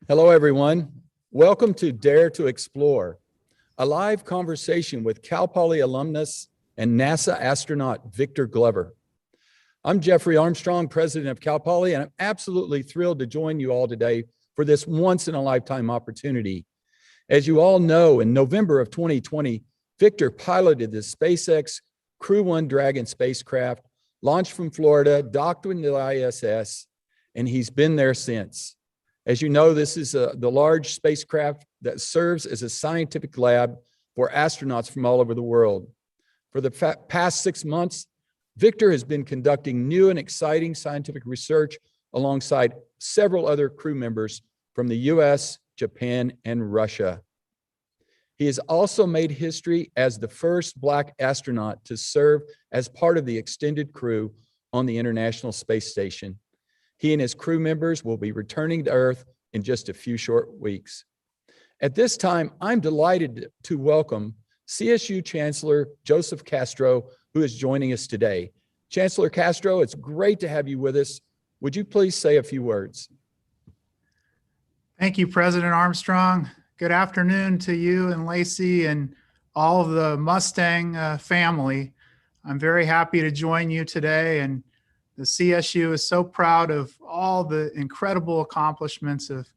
Hello, everyone. Welcome to Dare to Explore, a live conversation with Cal Poly alumnus and NASA astronaut Victor Glover. I'm Jeffrey Armstrong, president of Cal Poly, and I'm absolutely thrilled to join you all today for this once-in-a-lifetime opportunity. As you all know, in November of 2020, Victor piloted the SpaceX Crew 1 Dragon spacecraft, launched from Florida, docked into the ISS, and he's been there since. As you know, this is the large spacecraft that serves as a scientific lab for astronauts from all over the world. For the past 6 months, Victor has been conducting new and exciting scientific research alongside several other crew members from the US, Japan, and Russia. He has also made history as the first Black astronaut to serve as part of the extended crew on the International Space Station. He and his crew members will be returning to Earth in just a few short weeks. At this time, I'm delighted to welcome CSU Chancellor Joseph Castro, who is joining us today. Chancellor Castro, it's great to have you with us. Would you please say a few words? Thank you, President Armstrong. Good afternoon to you and Lacey and all of the Mustang family. I'm very happy to join you today, and the CSU is so proud of all the incredible accomplishments of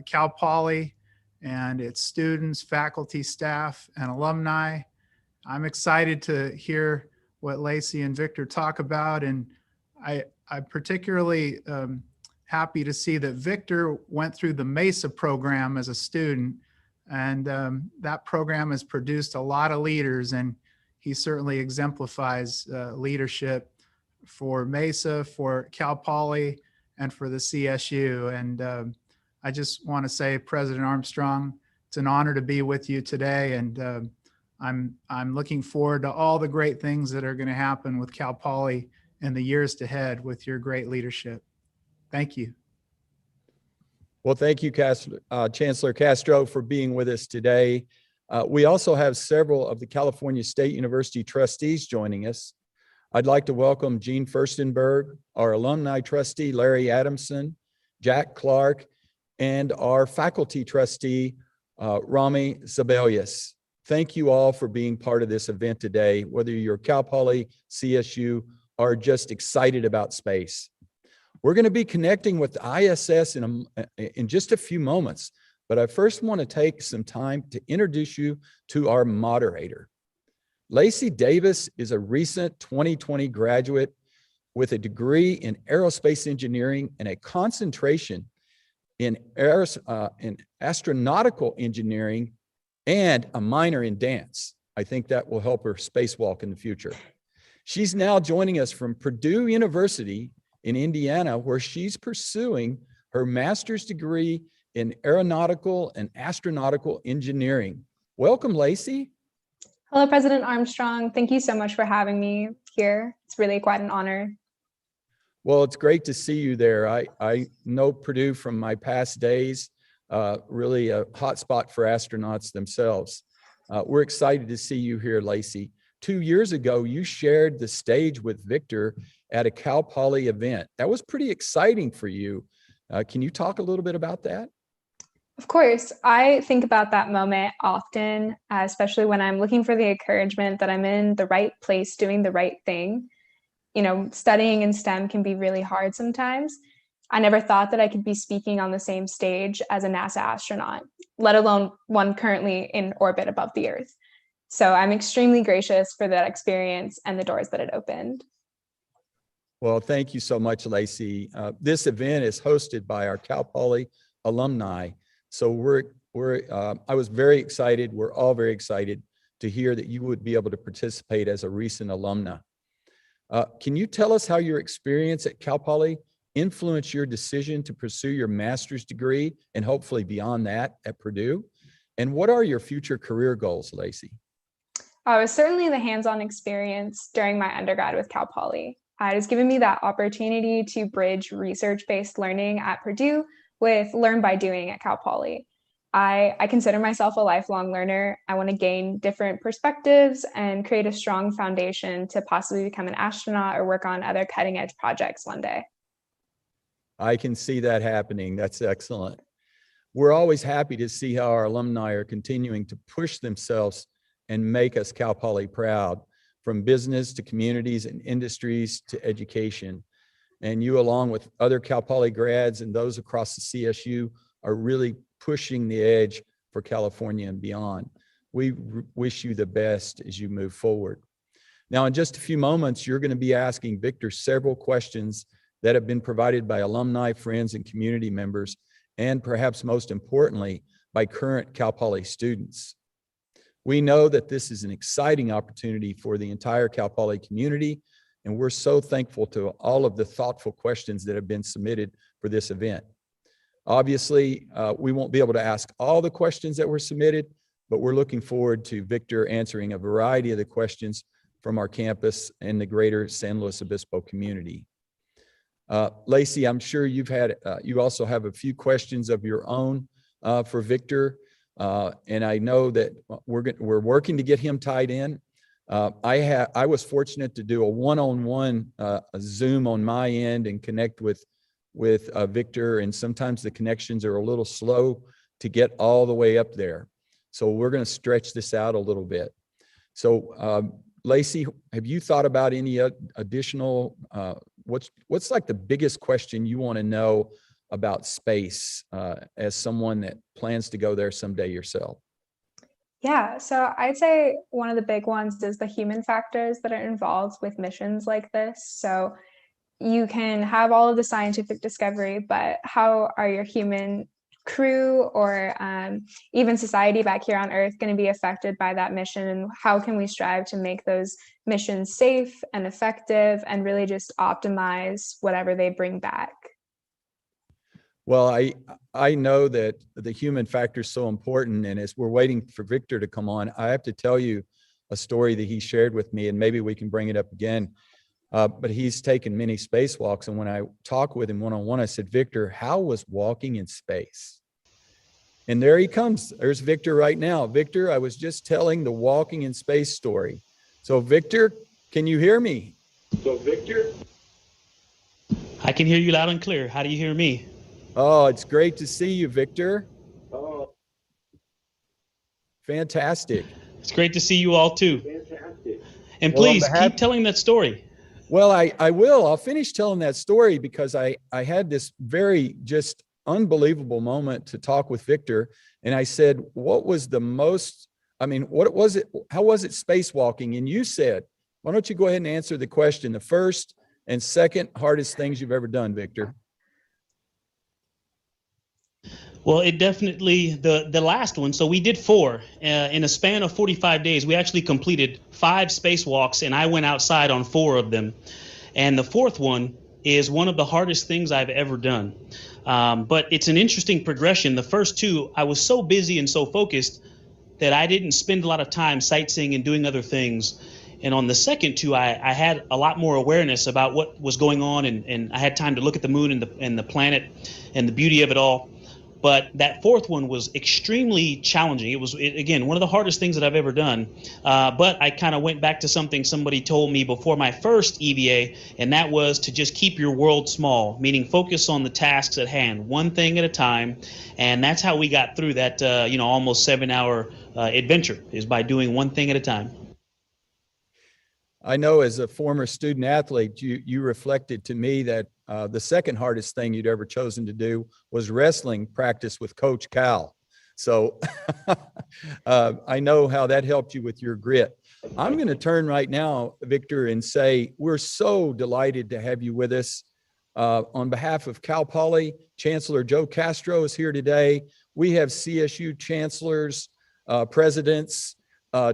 Cal Poly and its students, faculty, staff, and alumni. I'm excited to hear what Lacey and Victor talk about, and I'm particularly happy to see that Victor went through the MESA program as a student, and that program has produced a lot of leaders, and he certainly exemplifies leadership for MESA, for Cal Poly, and for the CSU. And I just want to say, President Armstrong, it's an honor to be with you today, and I'm looking forward to all the great things that are going to happen with Cal Poly in the years ahead with your great leadership. Thank you. Well, thank you, Chancellor Castro, for being with us today. We also have several of the California State University trustees joining us. I'd like to welcome Jean Furstenberg, our alumni trustee, Larry Adamson, Jack Clark, and our faculty trustee, Rami Zabelius. Thank you all for being part of this event today, whether you're Cal Poly, CSU, or just excited about space. We're going to be connecting with the ISS in just a few moments, but I first want to take some time to introduce you to our moderator. Lacey Davis is a recent 2020 graduate with a degree in aerospace engineering and a concentration in astronautical engineering and a minor in dance. I think that will help her spacewalk in the future. She's now joining us from Purdue University in Indiana, where she's pursuing her master's degree in aeronautical and astronautical engineering. Welcome, Lacey. Hello, President Armstrong. Thank you so much for having me here. It's really quite an honor. Well, it's great to see you there. I know Purdue from my past days, really a hot spot for astronauts themselves. We're excited to see you here, Lacey. 2 years ago, you shared the stage with Victor at a Cal Poly event. That was pretty exciting for you. Can you talk a little bit about that? Of course, I think about that moment often, especially when I'm looking for the encouragement that I'm in the right place, doing the right thing. You know, studying in STEM can be really hard sometimes. I never thought that I could be speaking on the same stage as a NASA astronaut, let alone one currently in orbit above the Earth. So I'm extremely gracious for that experience and the doors that it opened. Well, thank you so much, Lacey. This event is hosted by our Cal Poly alumni. So I was very excited. We're all very excited to hear that you would be able to participate as a recent alumna. Can you tell us how your experience at Cal Poly influenced your decision to pursue your master's degree and hopefully beyond that at Purdue? And what are your future career goals, Lacey? It was certainly the hands-on experience during my undergrad with Cal Poly. It has given me that opportunity to bridge research-based learning at Purdue with learn by doing at Cal Poly. I consider myself a lifelong learner. I want to gain different perspectives and create a strong foundation to possibly become an astronaut or work on other cutting edge projects one day. I can see that happening. That's excellent. We're always happy to see how our alumni are continuing to push themselves and make us Cal Poly proud, from business to communities and industries to education. And you, along with other Cal Poly grads and those across the CSU, are really pushing the edge for California and beyond. We wish you the best as you move forward. Now, in just a few moments, you're going to be asking Victor several questions that have been provided by alumni, friends, and community members, and perhaps most importantly, by current Cal Poly students. We know that this is an exciting opportunity for the entire Cal Poly community, and we're so thankful to all of the thoughtful questions that have been submitted for this event. Obviously, we won't be able to ask all the questions that were submitted, but we're looking forward to Victor answering a variety of the questions from our campus and the greater San Luis Obispo community. Lacey, I'm sure you also have a few questions of your own for Victor, and I know that we're working to get him tied in. I was fortunate to do a one-on-one Zoom on my end and connect with Victor, and sometimes the connections are a little slow to get all the way up there. So we're going to stretch this out a little bit. So Lacey, have you thought about any additional, what's like the biggest question you want to know about space as someone that plans to go there someday yourself? Yeah, so I'd say one of the big ones is the human factors that are involved with missions like this. So you can have all of the scientific discovery, but how are your human crew or even society back here on Earth going to be affected by that mission? And how can we strive to make those missions safe and effective and really just optimize whatever they bring back? Well, I know that the human factor is so important, and as we're waiting for Victor to come on, I have to tell you a story that he shared with me, and maybe we can bring it up again. But he's taken many spacewalks, and when I talked with him one-on-one, I said, Victor, how was walking in space? And there he comes. There's Victor right now. Victor, I was just telling the walking in space story. So Victor, can you hear me? I can hear you loud and clear. How do you hear me? Oh, it's great to see you, Victor. Oh, fantastic. It's great to see you all too. Fantastic. And please keep telling that story. Well, I will. I'll finish telling that story because I had this very just unbelievable moment to talk with Victor. And I said, what was the most, what was it? How was it spacewalking? And you said, why don't you go ahead and answer the question, the first and second hardest things you've ever done, Victor? Well, it definitely, the last one, so we did 4 in a span of 45 days. We actually completed 5 spacewalks, and I went outside on 4 of them. And the 4th one is one of the hardest things I've ever done. But it's an interesting progression. The first 2, I was so busy and so focused that I didn't spend a lot of time sightseeing and doing other things. And on the second 2, I had a lot more awareness about what was going on, and I had time to look at the moon and the planet and the beauty of it all. But that 4th one was extremely challenging. It was, again, one of the hardest things that I've ever done. But I kind of went back to something somebody told me before my first EVA, and that was to just keep your world small, meaning focus on the tasks at hand, one thing at a time. And that's how we got through that, almost 7-hour adventure, is by doing one thing at a time. I know as a former student athlete, you reflected to me that the second hardest thing you'd ever chosen to do was wrestling practice with Coach Cal. So I know how that helped you with your grit. I'm going to turn right now, Victor, and say we're so delighted to have you with us. On behalf of Cal Poly, Chancellor Joe Castro is here today. We have CSU chancellors, presidents,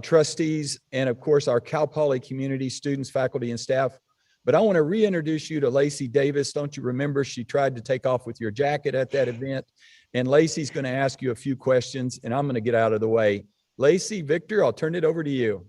trustees, and of course our Cal Poly community, students, faculty, and staff. But I want to reintroduce you to Lacey Davis. Don't you remember she tried to take off with your jacket at that event? And Lacey's going to ask you a few questions, and I'm going to get out of the way. Lacey, Victor, I'll turn it over to you.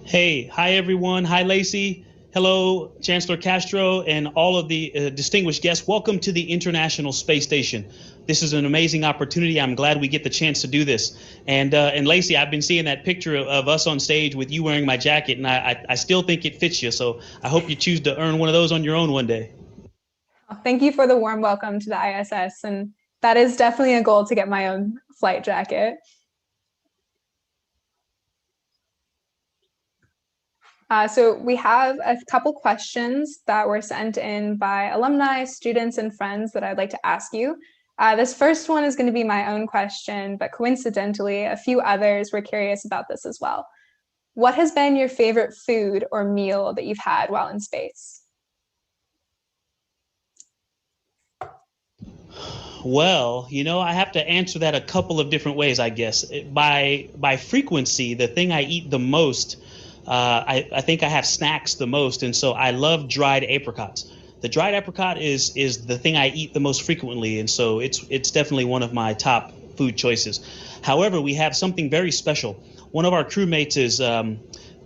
Hey, hi everyone. Hi Lacey. Hello, Chancellor Castro and all of the distinguished guests. Welcome to the International Space Station. This is an amazing opportunity. I'm glad we get the chance to do this. And Lacey, I've been seeing that picture of us on stage with you wearing my jacket, and I still think it fits you. So I hope you choose to earn one of those on your own one day. Thank you for the warm welcome to the ISS. And that is definitely a goal, to get my own flight jacket. So we have a couple questions that were sent in by alumni, students, and friends that I'd like to ask you. This first one is going to be my own question, but coincidentally, a few others were curious about this as well. What has been your favorite food or meal that you've had while in space? Well, I have to answer that a couple of different ways, I guess. By frequency, the thing I eat the most, I think I have snacks the most, and so I love dried apricots. The dried apricot is the thing I eat the most frequently, and so it's definitely one of my top food choices. However, we have something very special. One of our crewmates is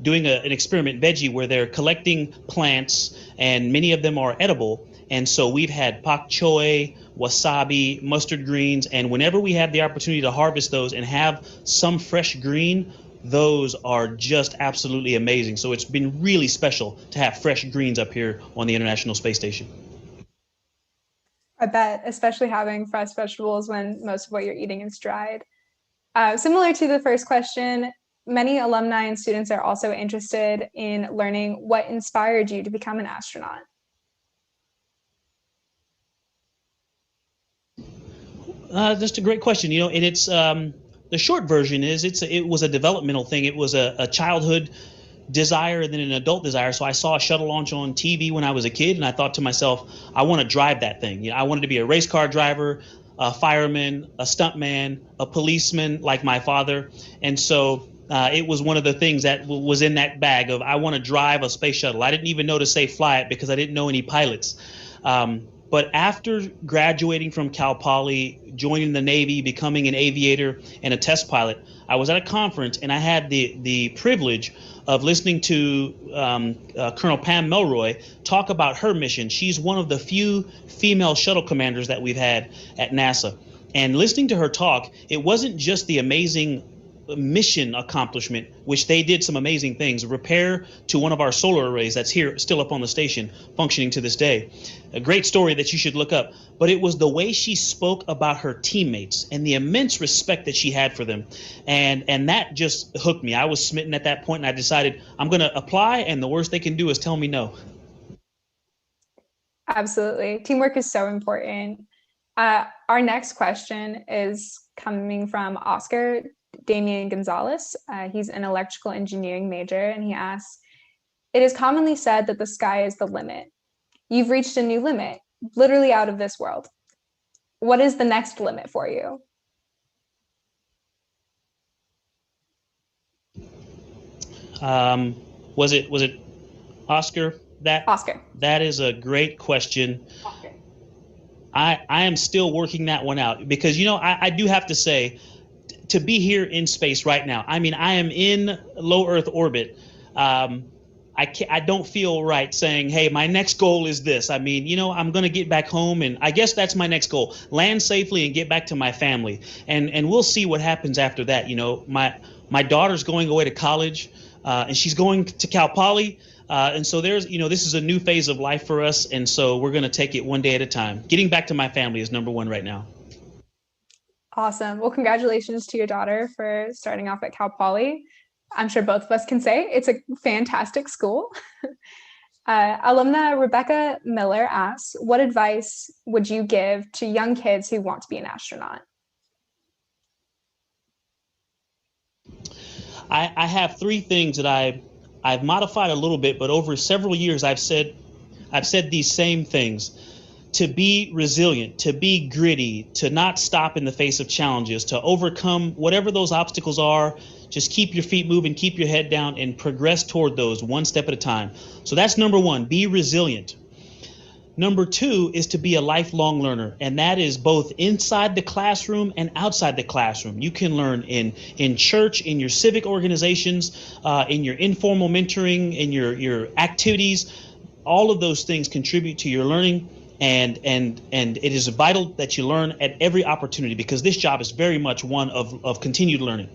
doing an experiment, veggie, where they're collecting plants, and many of them are edible. And so we've had pak choi, wasabi, mustard greens, and whenever we have the opportunity to harvest those and have some fresh green, those are just absolutely amazing. So it's been really special to have fresh greens up here on the International Space Station. I bet, especially having fresh vegetables when most of what you're eating is dried. Similar to the first question, many alumni and students are also interested in learning what inspired you to become an astronaut. That's a great question, and it's the short version is it was a developmental thing. It was a childhood desire and then an adult desire. So I saw a shuttle launch on TV when I was a kid, and I thought to myself, I want to drive that thing. I wanted to be a race car driver, a fireman, a stuntman, a policeman like my father. And so it was one of the things that was in that bag of, I want to drive a space shuttle. I didn't even know to say fly it because I didn't know any pilots. But after graduating from Cal Poly, joining the Navy, becoming an aviator and a test pilot, I was at a conference and I had the privilege of listening to Colonel Pam Melroy talk about her mission. She's one of the few female shuttle commanders that we've had at NASA. And listening to her talk, it wasn't just the amazing mission accomplishment, which they did some amazing things, repair to one of our solar arrays that's here still up on the station functioning to this day. A great story that you should look up, but it was the way she spoke about her teammates and the immense respect that she had for them. And that just hooked me. I was smitten at that point, and I decided I'm going to apply, and the worst they can do is tell me no. Absolutely. Teamwork is so important. Our next question is coming from Oscar Damian Gonzalez. He's an electrical engineering major, and he asks, it is commonly said that the sky is the limit. You've reached a new limit, literally out of this world. What is the next limit for you? Was it Oscar? Oscar. That is a great question. Oscar. I am still working that one out because, I do have to say, to be here in space right now, I am in low Earth orbit. I don't feel right saying, hey, my next goal is this. I'm going to get back home, and I guess that's my next goal, land safely and get back to my family. And we'll see what happens after that. My daughter's going away to college, and she's going to Cal Poly. And so there's, this is a new phase of life for us. And so we're going to take it one day at a time. Getting back to my family is number one right now. Awesome. Well, congratulations to your daughter for starting off at Cal Poly. I'm sure both of us can say it's a fantastic school. Alumna Rebecca Miller asks, what advice would you give to young kids who want to be an astronaut? I have three things that I've modified a little bit, but over several years I've said these same things. To be resilient, to be gritty, to not stop in the face of challenges, to overcome whatever those obstacles are. Just keep your feet moving, keep your head down, and progress toward those one step at a time. So that's number one, be resilient. Number two is to be a lifelong learner, and that is both inside the classroom and outside the classroom. You can learn in church, in your civic organizations, in your informal mentoring, in your activities. All of those things contribute to your learning. and it is vital that you learn at every opportunity, because this job is very much one of continued learning.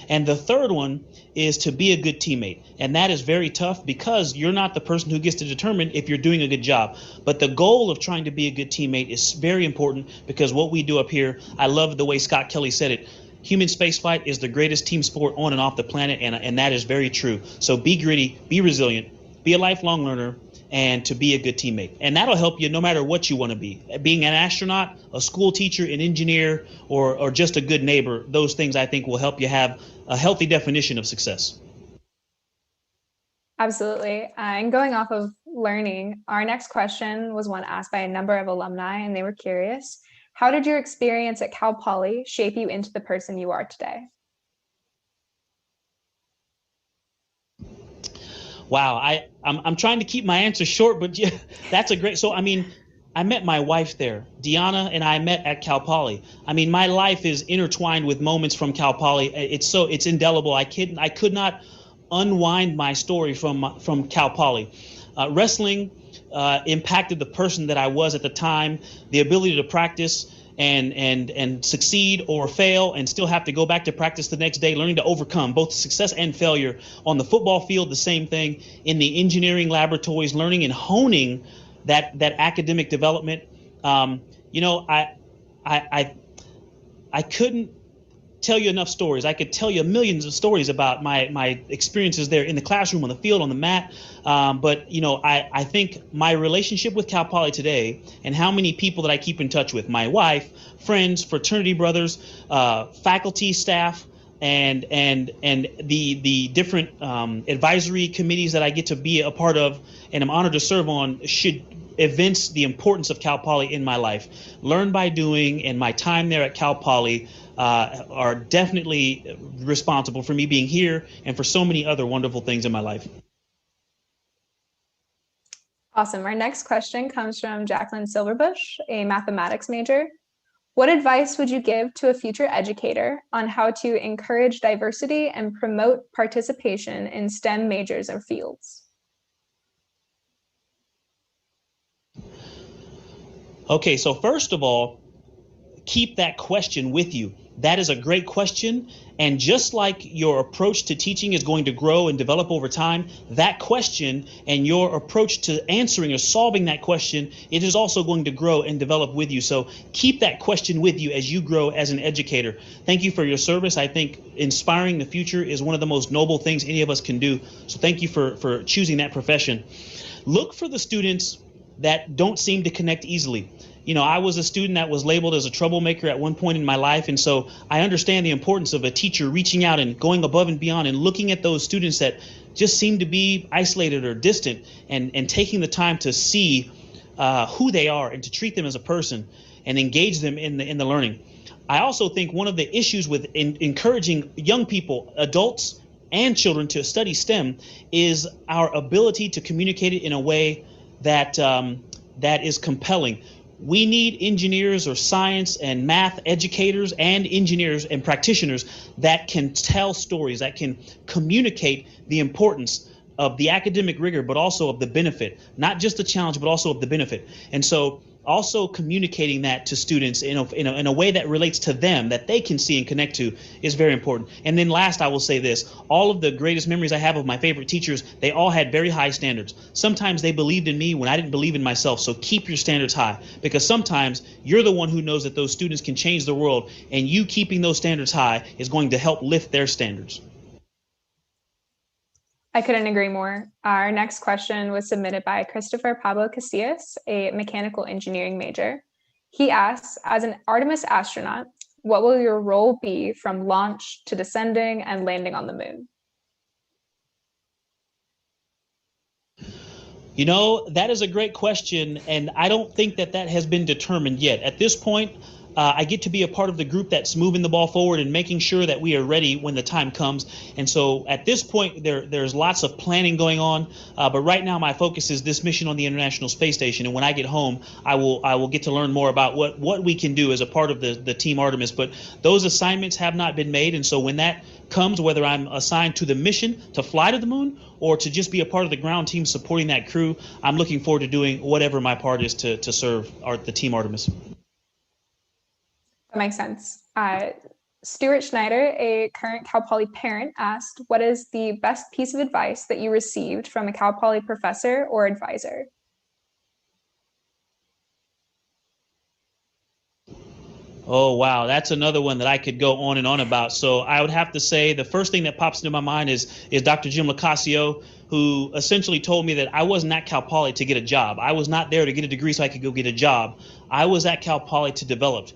And the third one is to be a good teammate. And that is very tough, because you're not the person who gets to determine if you're doing a good job. But the goal of trying to be a good teammate is very important, because what we do up here, I love the way Scott Kelly said it, human spaceflight is the greatest team sport on and off the planet, and that is very true. So be gritty, be resilient, be a lifelong learner, and to be a good teammate. And that'll help you no matter what you want to be. Being an astronaut, a school teacher, an engineer, or just a good neighbor, those things I think will help you have a healthy definition of success. Absolutely. And going off of learning, our next question was one asked by a number of alumni, and they were curious. How did your experience at Cal Poly shape you into the person you are today? Wow, I'm trying to keep my answer short, but yeah, that's a great. So I mean, I met my wife there, Deanna, and I met at Cal Poly. I mean, my life is intertwined with moments from Cal Poly. It's indelible. I could not unwind my story from Cal Poly. Wrestling impacted the person that I was at the time. The ability to practice and succeed or fail and still have to go back to practice the next day, learning to overcome both success and failure. On the football field, the same thing. In the engineering laboratories, learning and honing that academic development. You know, I couldn't tell you enough stories. I could tell you millions of stories about my experiences there in the classroom, on the field, on the mat. But, you know, I think my relationship with Cal Poly today, and how many people that I keep in touch with, my wife, friends, fraternity brothers, faculty, staff, and the different advisory committees that I get to be a part of and I'm honored to serve on, should evince the importance of Cal Poly in my life. Learn by doing, and my time there at Cal Poly are definitely responsible for me being here and for so many other wonderful things in my life. Awesome. Our next question comes from Jacqueline Silverbush, a mathematics major. What advice would you give to a future educator on how to encourage diversity and promote participation in STEM majors or fields? Okay, so first of all, keep that question with you. That is a great question. And just like your approach to teaching is going to grow and develop over time, that question and your approach to answering or solving that question, it is also going to grow and develop with you. So keep that question with you as you grow as an educator. Thank you for your service. I think inspiring the future is one of the most noble things any of us can do. So thank you for choosing that profession. Look for the students that don't seem to connect easily. You know, I was a student that was labeled as a troublemaker at one point in my life, and so I understand the importance of a teacher reaching out and going above and beyond and looking at those students that just seem to be isolated or distant, and taking the time to see who they are and to treat them as a person and engage them in the learning. I also think one of the issues with encouraging young people, adults and children, to study STEM is our ability to communicate it in a way that that is compelling. We need engineers or science and math educators and engineers and practitioners that can tell stories, that can communicate the importance of the academic rigor, but also of the benefit, not just the challenge, but also of the benefit. And so also communicating that to students in a way that relates to them, that they can see and connect to, is very important. And then last, I will say this: all of the greatest memories I have of my favorite teachers, they all had very high standards. Sometimes they believed in me when I didn't believe in myself. So keep your standards high, because sometimes you're the one who knows that those students can change the world, and you keeping those standards high is going to help lift their standards. I couldn't agree more. Our next question was submitted by Christopher Pablo Casillas, a mechanical engineering major. He asks, as an Artemis astronaut, what will your role be from launch to descending and landing on the moon? You know, that is a great question, and I don't think that has been determined yet. At this point, I get to be a part of the group that's moving the ball forward and making sure that we are ready when the time comes. And so at this point, there's lots of planning going on. But right now, my focus is this mission on the International Space Station. And when I get home, I will get to learn more about what we can do as a part of the Team Artemis. But those assignments have not been made. And so when that comes, whether I'm assigned to the mission to fly to the moon or to just be a part of the ground team supporting that crew, I'm looking forward to doing whatever my part is to serve the Team Artemis. That makes sense. Stuart Schneider, a current Cal Poly parent, asked, what is the best piece of advice that you received from a Cal Poly professor or advisor? Oh, wow. That's another one that I could go on and on about. So I would have to say the first thing that pops into my mind is Dr. Jim Lacasio, who essentially told me that I wasn't at Cal Poly to get a job. I was not there to get a degree so I could go get a job. I was at Cal Poly to develop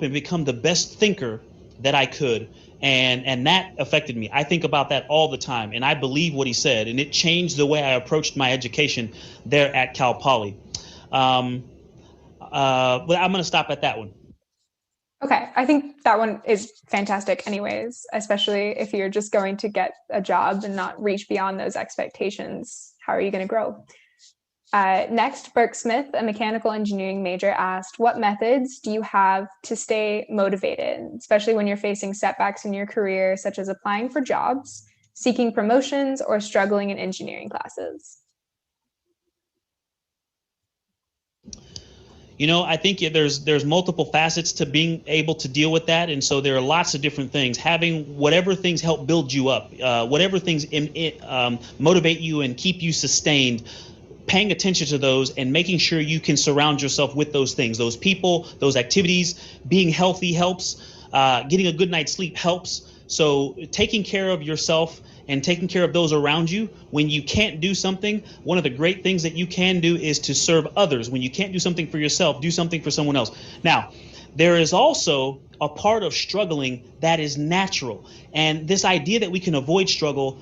and become the best thinker that I could. And that affected me. I think about that all the time, and I believe what he said, and it changed the way I approached my education there at Cal Poly. But I'm going to stop at that one. Okay, I think that one is fantastic anyways, especially if you're just going to get a job and not reach beyond those expectations. How are you going to grow? Next, Burke Smith, a mechanical engineering major, asked, what methods do you have to stay motivated, especially when you're facing setbacks in your career, such as applying for jobs, seeking promotions, or struggling in engineering classes? You know, I think there's multiple facets to being able to deal with that. And so there are lots of different things. Having whatever things help build you up, whatever things motivate you and keep you sustained, paying attention to those and making sure you can surround yourself with those things, those people, those activities. Being healthy helps. Getting a good night's sleep helps. So taking care of yourself and taking care of those around you. When you can't do something, one of the great things that you can do is to serve others. When you can't do something for yourself, do something for someone else. Now, there is also a part of struggling that is natural. And this idea that we can avoid struggle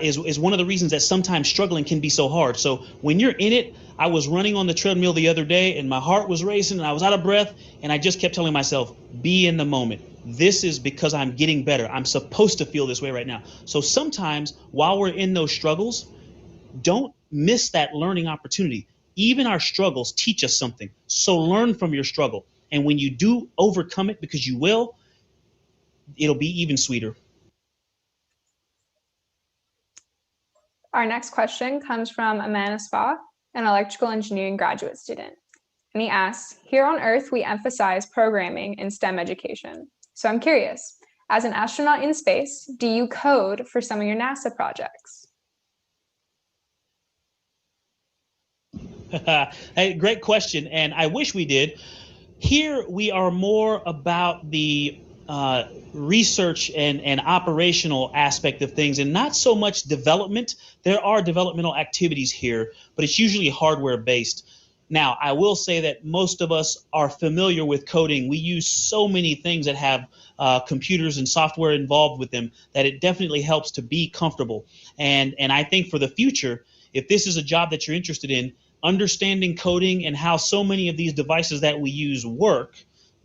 is one of the reasons that sometimes struggling can be so hard. So when you're in it, I was running on the treadmill the other day and my heart was racing and I was out of breath. And I just kept telling myself, be in the moment. This is because I'm getting better. I'm supposed to feel this way right now. So sometimes while we're in those struggles, don't miss that learning opportunity. Even our struggles teach us something. So learn from your struggle. And when you do overcome it, because you will, it'll be even sweeter. Our next question comes from Amanda Spa, an electrical engineering graduate student. And he asks, here on Earth, we emphasize programming in STEM education. So I'm curious, as an astronaut in space, do you code for some of your NASA projects? Hey, great question. And I wish we did. Here we are more about the research and operational aspect of things and not so much development. There are developmental activities here, but it's usually hardware based. Now, I will say that most of us are familiar with coding. We use so many things that have computers and software involved with them that it definitely helps to be comfortable. And I think for the future, if this is a job that you're interested in, understanding coding and how so many of these devices that we use work,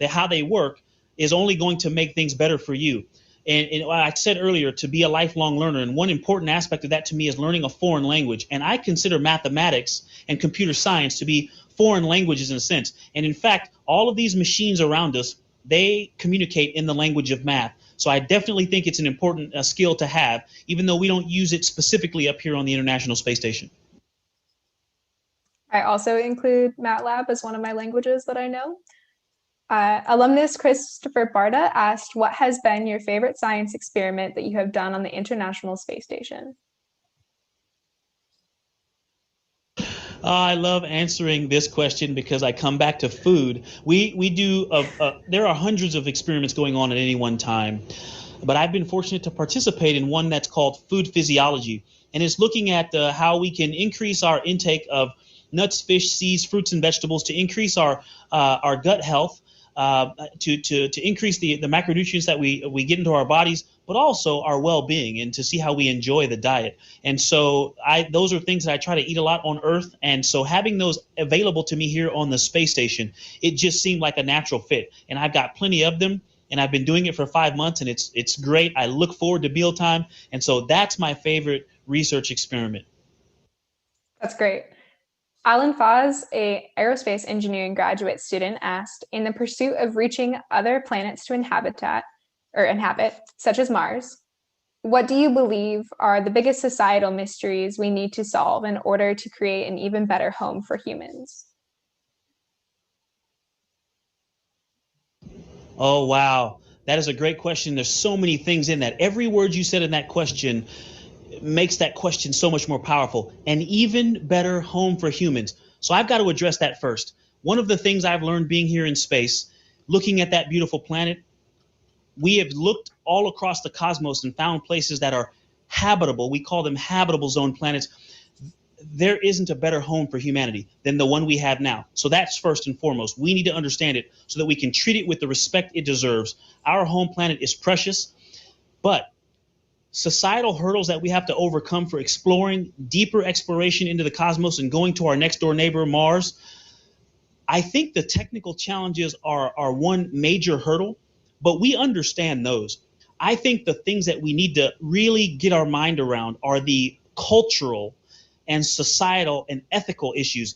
how they work, is only going to make things better for you. And I said earlier, to be a lifelong learner, and one important aspect of that to me is learning a foreign language. And I consider mathematics and computer science to be foreign languages in a sense. And in fact, all of these machines around us, they communicate in the language of math. So I definitely think it's an important skill to have, even though we don't use it specifically up here on the International Space Station. I also include MATLAB as one of my languages that I know. Alumnus Christopher Barta asked, what has been your favorite science experiment that you have done on the International Space Station? I love answering this question because I come back to food. There are hundreds of experiments going on at any one time, but I've been fortunate to participate in one that's called Food Physiology, and it's looking at how we can increase our intake of nuts, fish, seeds, fruits, and vegetables to increase our gut health, to increase the macronutrients that we get into our bodies, but also our well-being, and to see how we enjoy the diet. And so those are things that I try to eat a lot on Earth. And so having those available to me here on the space station, it just seemed like a natural fit. And I've got plenty of them, and I've been doing it for 5 months, and it's great. I look forward to meal time. And so that's my favorite research experiment. That's great. Alan Faz, an aerospace engineering graduate student, asked, in the pursuit of reaching other planets to inhabit, such as Mars, What do you believe are the biggest societal mysteries we need to solve in order to create an even better home for humans? Oh, wow. That is a great question. There's so many things in that. Every word you said in that question makes that question so much more powerful. An even better home for humans. So I've got to address that first. One of the things I've learned being here in space, looking at that beautiful planet, we have looked all across the cosmos and found places that are habitable. We call them habitable zone planets. There isn't a better home for humanity than the one we have now. So that's first and foremost. We need to understand it so that we can treat it with the respect it deserves. Our home planet is precious, but societal hurdles that we have to overcome for exploring deeper exploration into the cosmos and going to our next door neighbor, Mars, I think the technical challenges are one major hurdle, but we understand those. I think the things that we need to really get our mind around are the cultural and societal and ethical issues.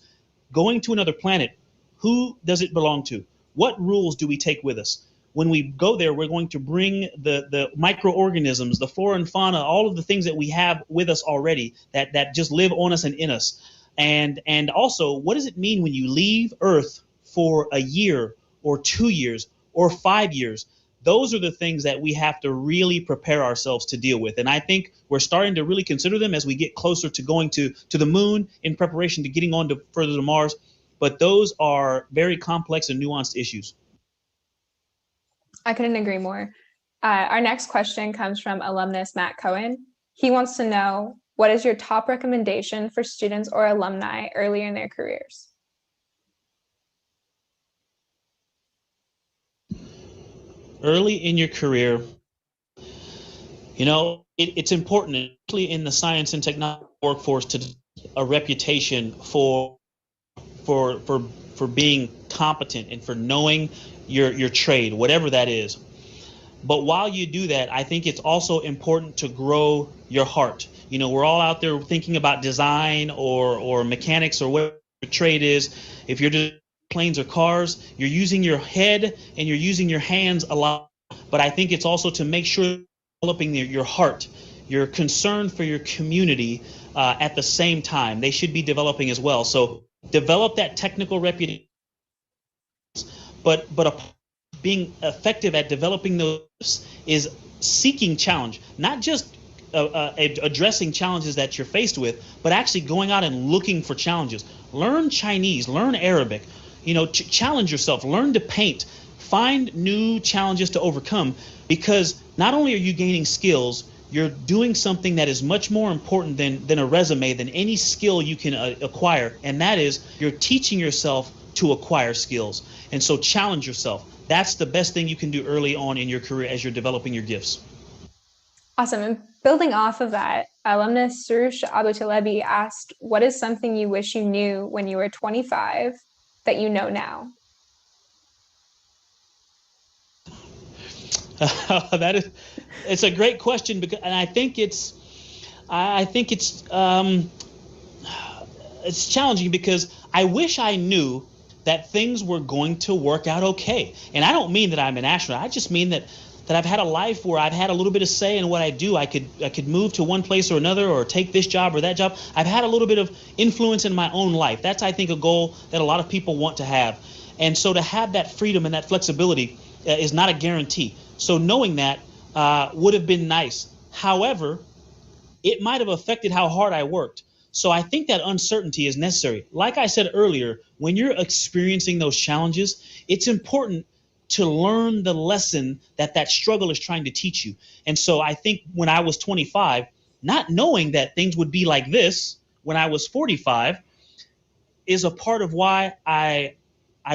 Going to another planet, who does it belong to? What rules do we take with us? When we go there, we're going to bring the microorganisms, the flora and fauna, all of the things that we have with us already that just live on us and in us. And also, what does it mean when you leave Earth for a year or 2 years or 5 years? Those are the things that we have to really prepare ourselves to deal with. And I think we're starting to really consider them as we get closer to going to the moon in preparation to getting on to further to Mars. But those are very complex and nuanced issues. I couldn't agree more. Our next question comes from alumnus Matt Cohen. He wants to know, what is your top recommendation for students or alumni earlier in their careers? Early in your career, you know, it's important, especially in the science and technology workforce, to a reputation for being competent and for knowing your trade, whatever that is. But while you do that, I think it's also important to grow your heart. You know, we're all out there thinking about design or mechanics or whatever your trade is. If you're just planes or cars, you're using your head and you're using your hands a lot. But I think it's also to make sure you're developing your heart, your concern for your community at the same time. They should be developing as well. So develop that technical reputation, but being effective at developing those is seeking challenge, not just addressing challenges that you're faced with, but actually going out and looking for challenges. Learn Chinese, learn Arabic, you know, challenge yourself, learn to paint, find new challenges to overcome, because not only are you gaining skills, you're doing something that is much more important than a resume, than any skill you can acquire, and that is you're teaching yourself to acquire skills. And so challenge yourself. That's the best thing you can do early on in your career as you're developing your gifts. Awesome. And building off of that, alumnus Surush Abutalebi asked, what is something you wish you knew when you were 25 that you know now? It's a great question, because, and I think it's challenging, because I wish I knew that things were going to work out okay. And I don't mean that I'm an astronaut. I just mean that I've had a life where I've had a little bit of say in what I do. I could move to one place or another, or take this job or that job. I've had a little bit of influence in my own life. That's, I think, a goal that a lot of people want to have. And so to have that freedom and that flexibility is not a guarantee. So knowing that would have been nice. However, it might have affected how hard I worked. So I think that uncertainty is necessary. Like I said earlier, when you're experiencing those challenges, it's important to learn the lesson that struggle is trying to teach you. And so I think when I was 25, not knowing that things would be like this when I was 45 is a part of why I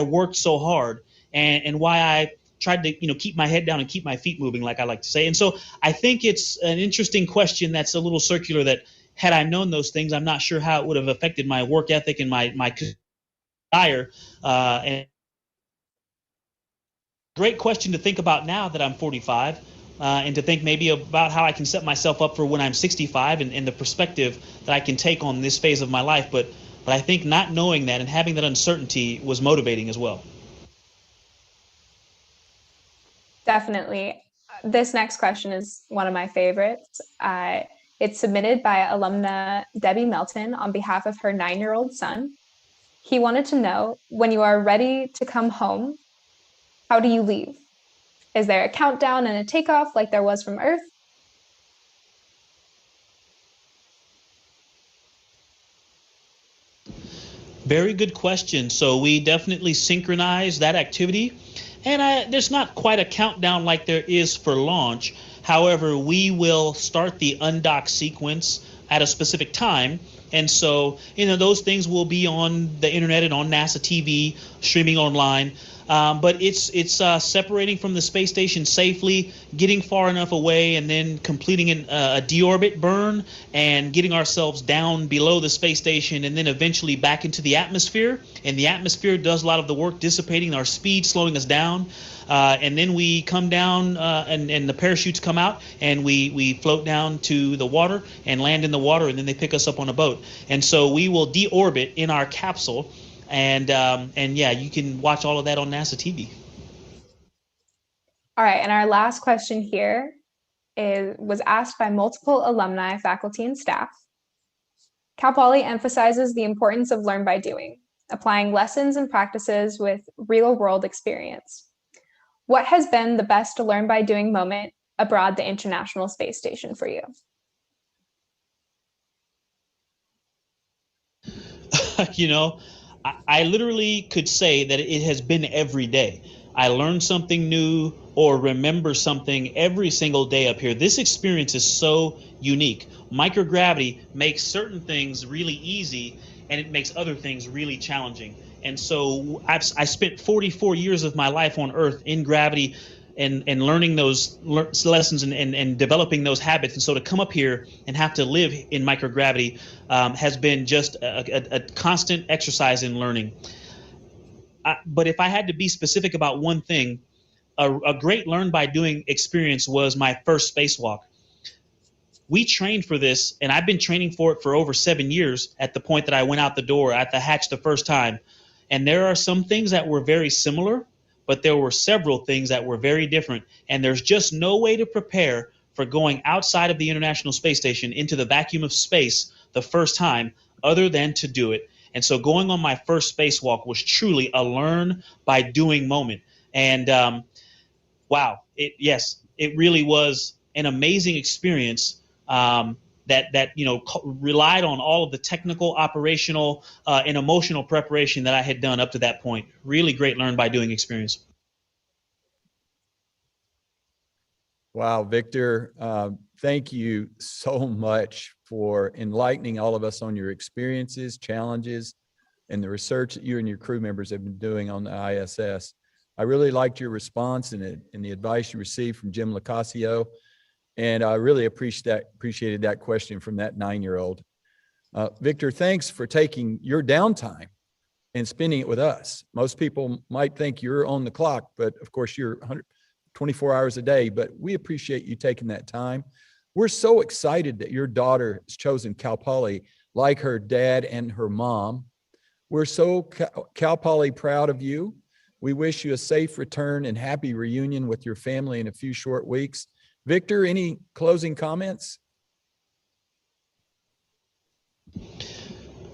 worked so hard, and why I tried to, keep my head down and keep my feet moving, like I like to say. And so I think it's an interesting question that's a little circular, that had I known those things, I'm not sure how it would have affected my work ethic and my desire. And great question to think about now that I'm 45, and to think maybe about how I can set myself up for when I'm 65, and the perspective that I can take on this phase of my life. But I think not knowing that and having that uncertainty was motivating as well. Definitely. This next question is one of my favorites. It's submitted by alumna Debbie Melton on behalf of her 9-year-old son. He wanted to know, when you are ready to come home, how do you leave? Is there a countdown and a takeoff like there was from Earth? Very good question. So we definitely synchronize that activity. And there's not quite a countdown like there is for launch. However, we will start the undock sequence at a specific time. And so, those things will be on the internet and on NASA TV, streaming online. But it's separating from the space station safely, getting far enough away, and then completing a deorbit burn and getting ourselves down below the space station, and then eventually back into the atmosphere. And the atmosphere does a lot of the work, dissipating our speed, slowing us down. And then we come down and the parachutes come out, and we float down to the water and land in the water, and then they pick us up on a boat. And so we will deorbit in our capsule. And yeah, you can watch all of that on NASA TV. All right, and our last question here was asked by multiple alumni, faculty, and staff. Cal Poly emphasizes the importance of learn by doing, applying lessons and practices with real-world experience. What has been the best learn by doing moment aboard the International Space Station for you? I literally could say that it has been every day. I learn something new or remember something every single day up here. This experience is so unique. Microgravity makes certain things really easy, and it makes other things really challenging. And so I spent 44 years of my life on Earth in gravity and learning those lessons and developing those habits. And so to come up here and have to live in microgravity has been just a constant exercise in learning. But if I had to be specific about one thing, a great learn by doing experience was my first spacewalk. We trained for this, and I've been training for it for over 7 years at the point that I went out the door at the hatch the first time. And there are some things that were very similar, but there were several things that were very different. And there's just no way to prepare for going outside of the International Space Station into the vacuum of space the first time other than to do it. And so going on my first spacewalk was truly a learn by doing moment. And wow, it really was an amazing experience that relied on all of the technical, operational, and emotional preparation that I had done up to that point. Really great learn by doing experience. Wow, Victor, thank you so much for enlightening all of us on your experiences, challenges, and the research that you and your crew members have been doing on the ISS. I really liked your response and the advice you received from Jim Locascio. And I really appreciated that question from that 9-year-old. Victor, thanks for taking your downtime and spending it with us. Most people might think you're on the clock, but of course you're 24 hours a day, but we appreciate you taking that time. We're so excited that your daughter has chosen Cal Poly like her dad and her mom. We're so Cal Poly proud of you. We wish you a safe return and happy reunion with your family in a few short weeks. Victor, any closing comments?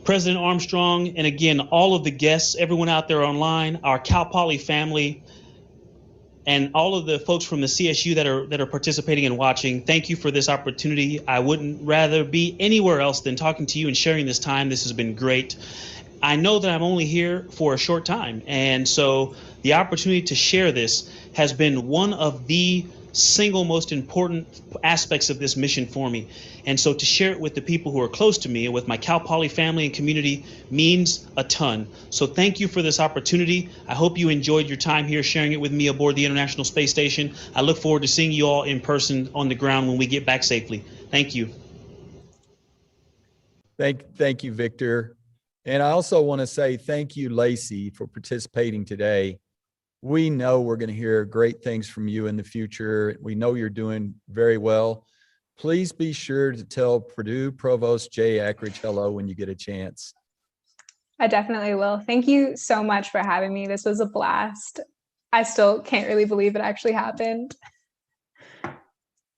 President Armstrong, and again, all of the guests, everyone out there online, our Cal Poly family, and all of the folks from the CSU that are participating and watching, thank you for this opportunity. I wouldn't rather be anywhere else than talking to you and sharing this time. This has been great. I know that I'm only here for a short time, and so the opportunity to share this has been one of the single most important aspects of this mission for me. And so to share it with the people who are close to me and with my Cal Poly family and community means a ton. So thank you for this opportunity. I hope you enjoyed your time here sharing it with me aboard the International Space Station. I look forward to seeing you all in person on the ground when we get back safely. Thank you. Thank you, Victor. And I also want to say thank you, Lacey, for participating today. We know we're going to hear great things from you in the future. We know you're doing very well. Please be sure to tell Purdue Provost Jay Ackridge hello when you get a chance. I definitely will. Thank you so much for having me. This was a blast. I still can't really believe it actually happened.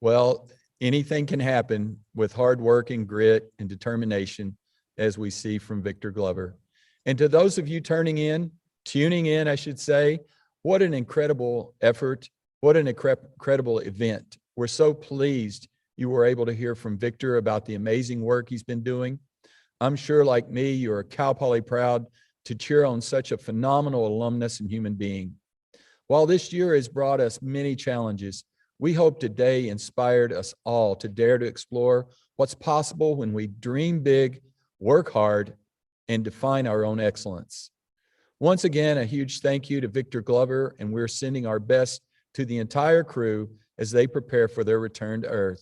Well, anything can happen with hard work and grit and determination, as we see from Victor Glover. And to those of you tuning in, I should say, what an incredible effort. What an incredible event. We're so pleased you were able to hear from Victor about the amazing work he's been doing. I'm sure, like me, you're Cal Poly proud to cheer on such a phenomenal alumnus and human being. While this year has brought us many challenges, we hope today inspired us all to dare to explore what's possible when we dream big, work hard, and define our own excellence. Once again, a huge thank you to Victor Glover, and we're sending our best to the entire crew as they prepare for their return to Earth.